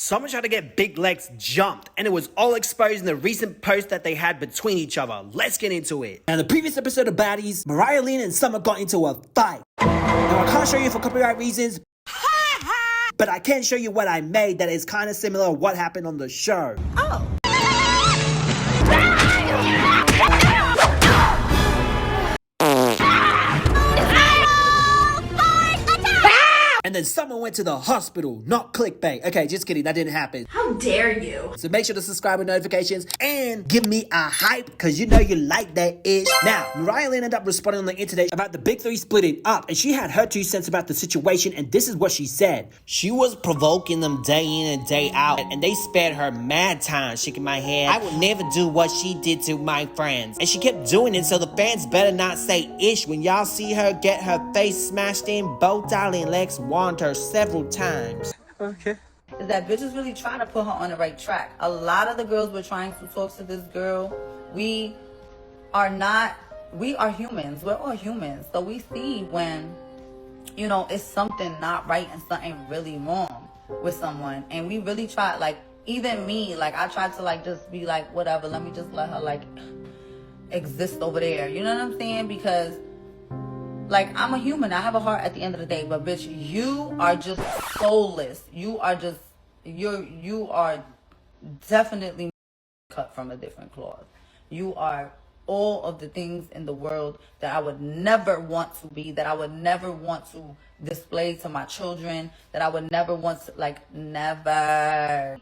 Someone tried to get Big Lex jumped, and it was all exposed in the recent post that they had between each other. Let's get into it. Now, in the previous episode of Baddies, Mariah, Lynn, and Summer got into a fight. Now, I can't show you for copyright reasons, but I can show you what I made that is kind of similar to what happened on the show. Oh. And then someone went to the hospital, not clickbait. Okay, just kidding, that didn't happen. How dare you? So make sure to subscribe with notifications and give me a hype, because you know you like that ish. Now, Mariah Lynn ended up responding on the internet about the big three splitting up, and she had her 2 cents about the situation, and this is what she said. She was provoking them day in and day out, and they spared her mad time shaking my head. I would never do what she did to my friends. And she kept doing it, so the fans better not say ish when y'all see her get her face smashed in. Both Dolly and Lex warned her several times. Okay. Is that bitches really trying to put her on the right track. A lot of the girls were trying to talk to this girl. We are humans. We're all humans. So we see when, you know, it's something not right and something really wrong with someone. And we really try, like, even me, like, I tried to, like, just be like, whatever, let me just let her, like, exist over there. You know what I'm saying? Because, like, I'm a human. I have a heart at the end of the day. But, bitch, you are just soulless. You are just, you are definitely cut from a different cloth. You are all of the things in the world that I would never want to be, that I would never want to display to my children, that I would never want to, like, never.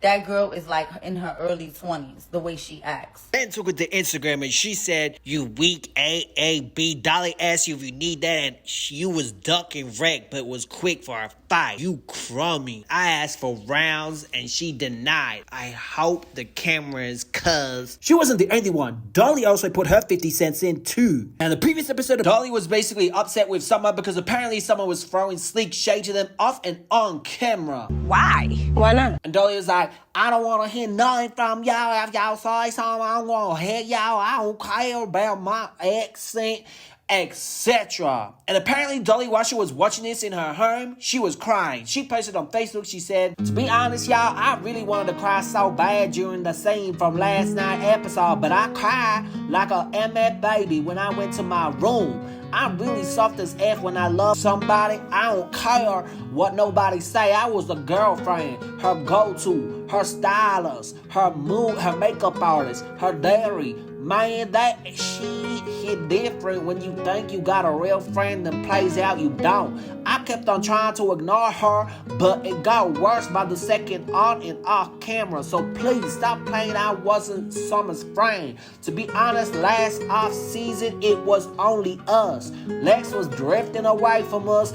That girl is like in her early 20s, the way she acts. Ben took it to Instagram and she said, "You weak AAB." Dolly asked you if you need that, and you was ducking wreck, but was quick for a fight. You crummy. I asked for rounds and she denied. I hope the cameras, cuz. She wasn't the only one. Dolly also put her 50 cents in too. Now, the previous episode of Dolly was basically upset with someone because apparently someone was throwing sleek shade to them off and on camera. Why? Why not? And Dolly was like, "I don't want to hear nothing from y'all. If y'all say something, I don't want to hear y'all. I don't care about my accent," etc. And apparently Dolly, while she was watching this in her home, she was crying. She posted on Facebook, she said, "To be honest, y'all, I really wanted to cry so bad during the scene from last night's episode, but I cried like a MF baby when I went to my room. I'm really soft as F when I love somebody. I don't care what nobody say. I was a girlfriend, her go-to, her stylist, her mood, her makeup artist, her dairy. Man, that shit hit different when you think you got a real friend that plays out you don't." I kept on trying to ignore her, but it got worse by the second on and off camera. So please stop playing I wasn't Summer's friend. To be honest, last off season it was only us. Lex was drifting away from us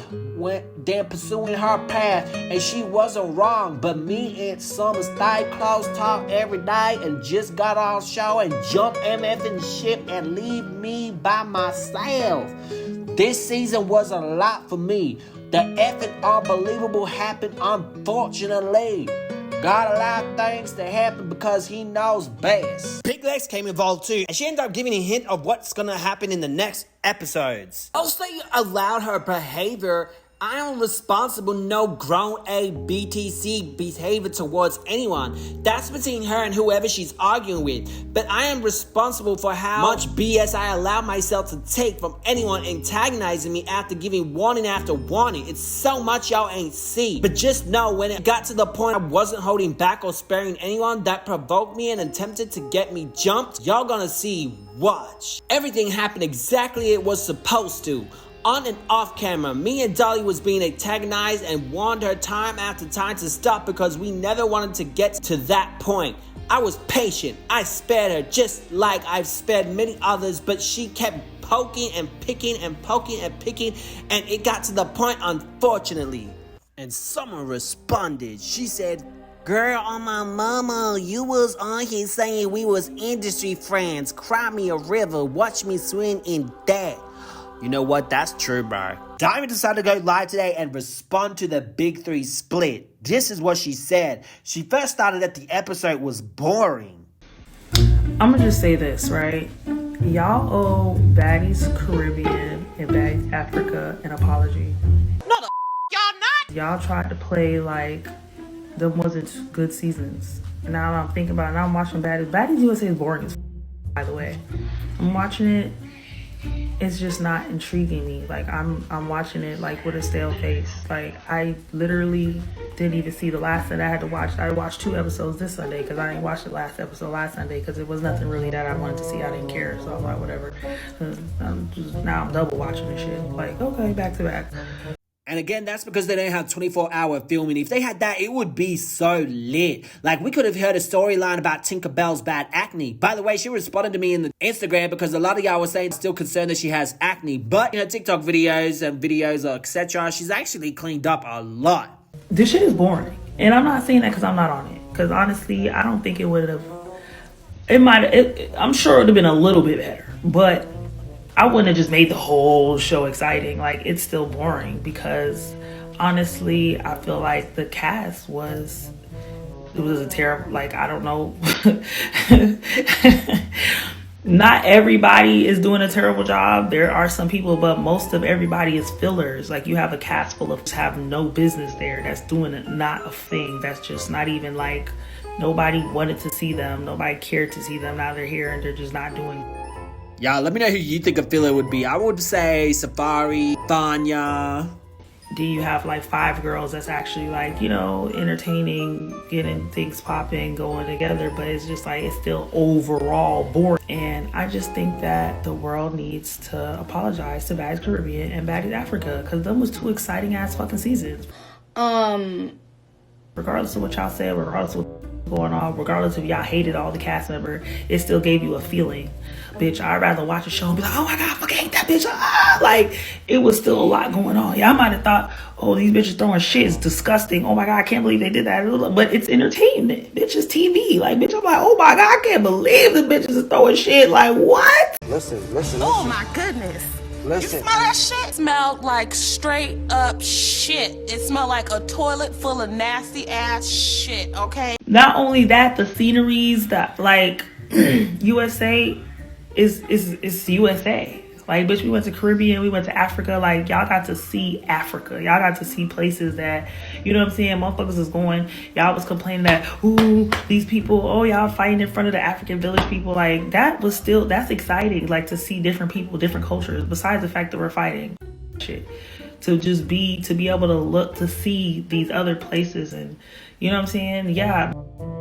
then pursuing her path, and she wasn't wrong, but me and Summer stayed close, talk every day, and just got on show and jump MF in the ship and leave me by myself. This season was a lot for me. The effing unbelievable happened, unfortunately. God allowed things to happen because he knows best. Big Lex came involved too, and she ended up giving a hint of what's gonna happen in the next episodes. I'll say allowed her behavior. I am responsible, no grown ABTC behavior towards anyone. That's between her and whoever she's arguing with. But I am responsible for how much BS I allow myself to take from anyone antagonizing me after giving warning after warning. It's so much y'all ain't see. But just know when it got to the point I wasn't holding back or sparing anyone that provoked me and attempted to get me jumped, y'all gonna see. Watch. Everything happened exactly it was supposed to. On and off camera, me and Dolly was being antagonized and warned her time after time to stop because we never wanted to get to that point. I was patient. I spared her just like I've spared many others, but she kept poking and picking and poking and picking, and it got to the point, unfortunately. And someone responded. She said, "Girl, on my mama, you was on here saying we was industry friends. Cry me a river, watch me swim in that." You know what? That's true, bro. Daimond decided to go live today and respond to the Big Three split. This is what she said. She first started that the episode was boring. I'm gonna just say this, right? Y'all owe Baddies Caribbean and Baddies Africa an apology. No, y'all not. Y'all tried to play like them wasn't good seasons. Now I'm thinking about it. Now I'm watching Baddies USA is boring as by the way. I'm watching it. It's just not intriguing me. Like I'm watching it like with a stale face. Like I literally didn't even see the last that I had to watch. I watched 2 episodes this Sunday because I didn't watch the last episode last Sunday because it was nothing really that I wanted to see. I didn't care, so I'm like whatever. Now I'm double watching this shit. Like okay, back to back. And again, that's because they don't have 24-hour filming. If they had that, it would be so lit. Like, we could have heard a storyline about Tinkerbell's bad acne. By the way, she responded to me in the Instagram because a lot of y'all were saying still concerned that she has acne. But in her TikTok videos and videos, etc., she's actually cleaned up a lot. This shit is boring. And I'm not saying that because I'm not on it. Because honestly, I don't think it would have... I'm sure it would have been a little bit better. But I wouldn't have just made the whole show exciting. Like, it's still boring because honestly, I feel like the cast was a terrible, like, I don't know. Not everybody is doing a terrible job. There are some people, but most of everybody is fillers. Like, you have a cast full of have no business there. That's doing it, not a thing. That's just not even like, nobody wanted to see them. Nobody cared to see them. Now they're here and they're just not doing. Y'all, let me know who you think a filler would be. I would say Safari, Vanya. Do you have like 5 girls that's actually like, you know, entertaining, getting things popping, going together, but it's just like, it's still overall boring. And I just think that the world needs to apologize to Baddies Caribbean and Baddies Africa because them was 2 exciting ass fucking seasons. Regardless of what y'all said, regardless of what's going on, regardless if y'all hated all the cast member, it still gave you a feeling. Bitch, I'd rather watch a show and be like, oh my god, I fucking hate that bitch. Ah! Like, it was still a lot going on. Y'all might have thought, oh, these bitches throwing shit is disgusting. Oh my god, I can't believe they did that. But it's entertainment. Bitch, it's TV. Like, bitch, I'm like, oh my god, I can't believe the bitches is throwing shit. Like, what? Listen. Oh my goodness. Listen. You smell that shit? It smelled like straight up shit. It smelled like a toilet full of nasty ass shit, okay? Not only that, the sceneries that like USA is USA. Like, bitch, we went to Caribbean, we went to Africa. Like, y'all got to see Africa. Y'all got to see places that, you know what I'm saying, motherfuckers is going. Y'all was complaining that, ooh, these people, oh, y'all fighting in front of the African village people. Like, that's exciting. Like, to see different people, different cultures, besides the fact that we're fighting. Shit. To be able to look, to see these other places and, you know what I'm saying? Yeah,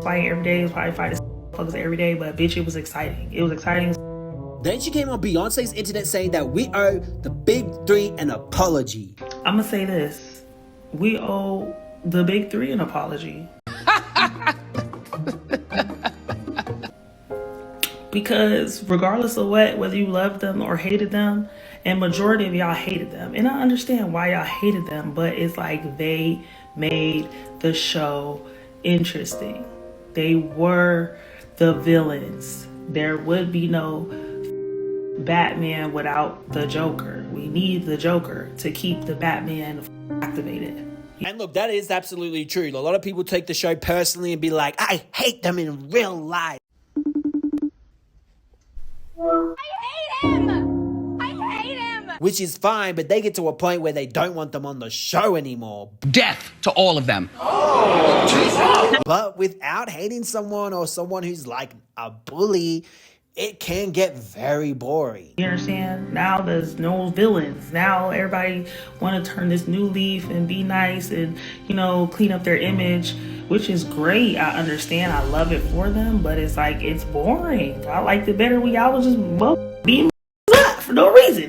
fighting every day, probably fighting motherfuckers every day, but bitch, it was exciting. It was exciting. Then she came on Beyonce's internet saying that we owe the Big 3 an apology. I'm gonna say this. We owe the Big 3 an apology. Because regardless of whether you loved them or hated them, and majority of y'all hated them. And I understand why y'all hated them, but it's like they made the show interesting. They were the villains. There would be no Batman without the Joker. We need the Joker to keep the Batman activated. And look, that is absolutely true. A lot of people take the show personally and be like, I hate them in real life. I hate him! Which is fine, but they get to a point where they don't want them on the show anymore. Death to all of them. But without hating someone or someone who's like a bully, it can get very boring. You understand? Now there's no villains. Now everybody want to turn this new leaf and be nice and, you know, clean up their image, which is great. I understand. I love it for them, but it's like, it's boring. I liked it better when y'all was just being up for no reason.